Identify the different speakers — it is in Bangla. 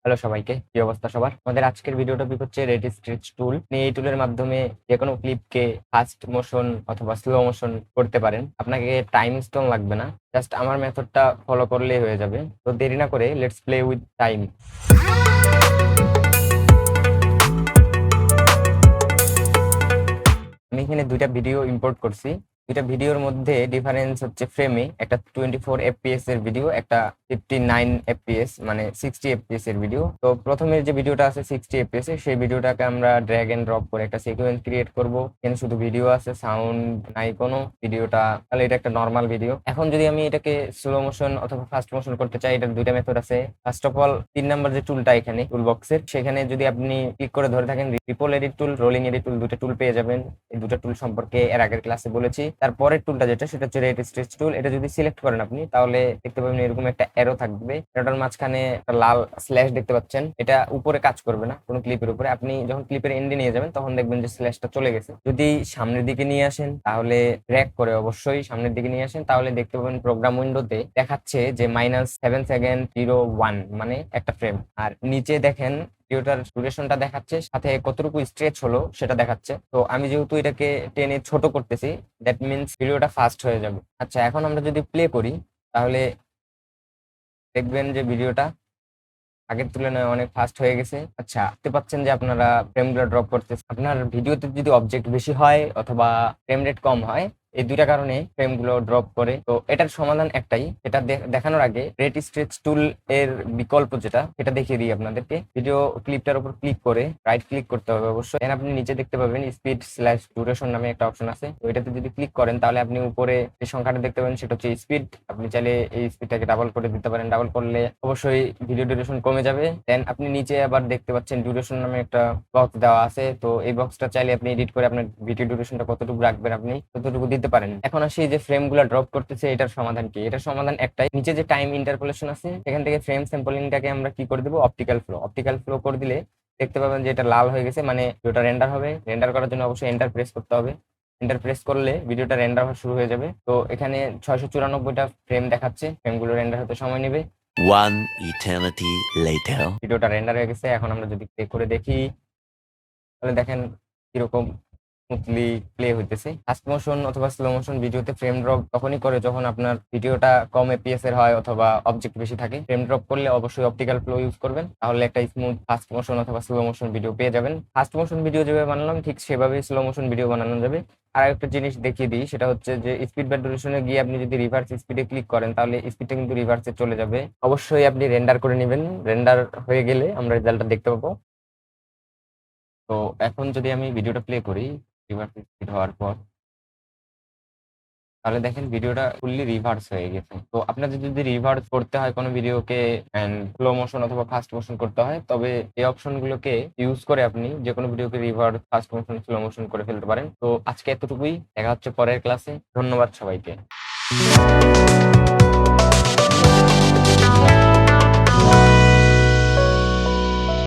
Speaker 1: হ্যালো সবাইকে, কি অবস্থা সবার? আমাদের আজকের ভিডিও টপিক হচ্ছে রেড স্ট্রেচ টুল। আপনি এই টুলের মাধ্যমে যে কোনো ক্লিপকে ফাস্ট মোশন অথবা স্লো মোশন করতে পারেন। আপনাকে টাইম স্টোন লাগবে না, জাস্ট আমার মেথডটা ফলো করলেই হয়ে যাবে। তো দেরি না করে লেটস প্লে উইথ টাইম। আমি এখানে দুইটা ভিডিও ইম্পোর্ট করছি। দুইটা ভিডিওর মধ্যে ডিফারেন্স হচ্ছে ফ্রেমে, একটা 24 FPS এর ভিডিও, একটা 59 FPS মানে 60 FPS এর ভিডিও। তো প্রথমের যে ভিডিওটা আছে 60 FPS এর, সেই ভিডিওটাকে আমরা ড্র্যাগ এন্ড ড্রপ করে একটা সিকোয়েন্স ক্রিয়েট করব। এখানে শুধু ভিডিও আছে, সাউন্ড নাই কোনো। ভিডিওটা তাহলে এটা একটা নর্মাল ভিডিও। এখন যদি আমি এটাকে স্লো মোশন অথবা ফাস্ট মোশন করতে চাই, এটার দুইটা মেথড আছে। ফার্স্ট অফ অল 3 নাম্বার যে টুলটা এখানে টুল বক্সের, সেখানে যদি আপনি ক্লিক করে ধরে থাকেন, রিপল এডিট টুল, রোলিং এডিট টুল, দুটো টুল পেয়ে যাবেন। এই দুটো টুল সম্পর্কে এর আগের ক্লাসে বলেছি। তারপরের টুলটা যেটা, সেটা হচ্ছে রেড স্ট্রেচ টুল। এটা যদি সিলেক্ট করেন আপনি, তাহলে দেখতে পাবেন এরকম একটা অ্যারো থাকবে। এটার মাঝখানে একটা লাল স্ল্যাশ দেখতে পাচ্ছেন। এটা উপরে কাজ করবে না কোনো ক্লিপের উপরে। আপনি যখন ক্লিপের এন্ডে নিয়ে যাবেন, তখন দেখবেন যে স্ল্যাশটা চলে গেছে। যদি সামনের দিকে নিয়ে আসেন, তাহলে ড্র্যাগ করে অবশ্যই সামনের দিকে নিয়ে আসেন, তাহলে দেখতে পাবেন প্রোগ্রাম উইন্ডোতে দেখাচ্ছে যে -7 সেকেন্ড 01 মানে একটা ফ্রেম। আর নিচে দেখেন ভিডিওটার ডিউরেশনটা দেখাচ্ছে, সাথে কতটুকু স্ট্রেচ হলো সেটা দেখাচ্ছে। তো আমি যেহেতু এটাকে টেনে ছোট করতেছি, দ্যাট মিনস ভিডিওটা ফাস্ট হয়ে যাবে। আচ্ছা, এখন আমরা যদি প্লে করি, তাহলে দেখবেন যে ভিডিওটা আগের তুলনায় অনেক ফাস্ট হয়ে গেছে। আচ্ছা, দেখতে পাচ্ছেন যে আপনারা ফ্রেমগুলো ড্রপ করতেছে। আপনার ভিডিওতে যদি অবজেক্ট বেশি হয় অথবা ফ্রেম রেট কম হয়, এই দুইটা কারণে ফ্রেমগুলো ড্রপ করে। তো এটার সমাধান একটাই। এটা দেখানোর আগে রেট স্ট্রেচ টুল এর বিকল্প যেটা, সেটা দেখিয়ে দিই আপনাদেরকে। ভিডিও ক্লিপটার উপর ক্লিক করে রাইট ক্লিক করতে হবে অবশ্যই। এখানে আপনি নিচে দেখতে পাবেন স্পিড/ডিউরেশন নামে একটা অপশন আছে। তো এটাতে যদি ক্লিক করেন, তাহলে আপনি উপরে যে সংখ্যাটা দেখতে পাবেন সেটা হচ্ছে স্পিড। আপনি চাইলে এই স্পিডটাকে ডাবল করে দিতে পারেন। ডাবল করলে অবশ্যই ভিডিও ডিউরেশন কমে যাবে। দেন আপনি নিচে আবার দেখতে পাচ্ছেন ডিউরেশন নামে একটা বক্স দেওয়া আছে। তো এই বক্সটা চাইলে আপনি এডিট করে আপনার ভিডিও ডিউরেশনটা কতটুকু রাখবেন আপনি ততটুকু দিতে পারেন। এখন আসি যে ফ্রেমগুলো ড্রপ করতেছে, এটার সমাধান কি? এটার সমাধান একটাই। নিচে যে টাইম ইন্টারপোলেশন আছে, সেখান থেকে ফ্রেম স্যাম্পলিংটাকে আমরা কি করে দেবো, অপটিক্যাল ফ্লো করে দিলে দেখতে পাবেন যে এটা লাল হয়ে গেছে, মানে ভিডিওটা রেন্ডার হবে। রেন্ডার করার জন্য অবশ্যই এন্টার প্রেস করতে হবে। এন্টার প্রেস করলে ভিডিওটা রেন্ডার হওয়া শুরু হয়ে যাবে। তো এখানে 694টা ফ্রেম দেখাচ্ছে। ফ্রেমগুলো রেন্ডার হতে সময় নেবে।
Speaker 2: One eternity later.
Speaker 1: ভিডিওটা রেন্ডার হয়ে গেছে। এখন আমরা যদি প্লে করে দেখি, তাহলে দেখেন কিরকম স্মুথলি প্লে হইতেছে। ফাস্ট মোশন অথবা স্লো মোশন ভিডিওতে ফ্রেম ড্রপ তখনই করে যখন আপনার ভিডিওটা কম এপিএস এর হয় অথবা অবজেক্ট বেশি থাকে। ফ্রেম ড্রপ করলে অবশ্যই অপটিক্যাল ফ্লো ইউজ করবেন, তাহলে একটা স্মুথ ফাস্ট মোশন অথবা স্লো মোশন ভিডিও পেয়ে যাবেন। ফাস্ট মোশন ভিডিও যেভাবে বানালাম, ঠিক সেভাবেই স্লো মোশন ভিডিও বানানো যাবে। আর একটা জিনিস দেখিয়ে দিই, সেটা হচ্ছে যে স্পিড বা ডিউরেশনে গিয়ে আপনি যদি রিভার্স স্পিডে ক্লিক করেন, তাহলে স্পিডটা কিন্তু রিভার্সে চলে যাবে। অবশ্যই আপনি রেন্ডার করে নেবেন। রেন্ডার হয়ে গেলে আমরা রেজাল্টটা দেখতে পাবো। তো এখন যদি আমি ভিডিওটা প্লে করি রিভার্স স্পিড হওয়ার পর, তাহলে দেখেন ভিডিওটা ফুললি রিভার্স হয়ে গেছে। তো আপনাদের যদি রিভার্স করতে হয় কোনো ভিডিওকে এন্ড স্লো মোশন অথবা ফাস্ট মোশন করতে হয়, তবে এই অপশনগুলোকে ইউজ করে আপনি যে কোনো ভিডিওকে reverse, fast motion, slow motion করে ফেলতে পারেন। তো আজকে এতটুকুই। দেখা হচ্ছে পরের ক্লাসে। ধন্যবাদ সবাইকে।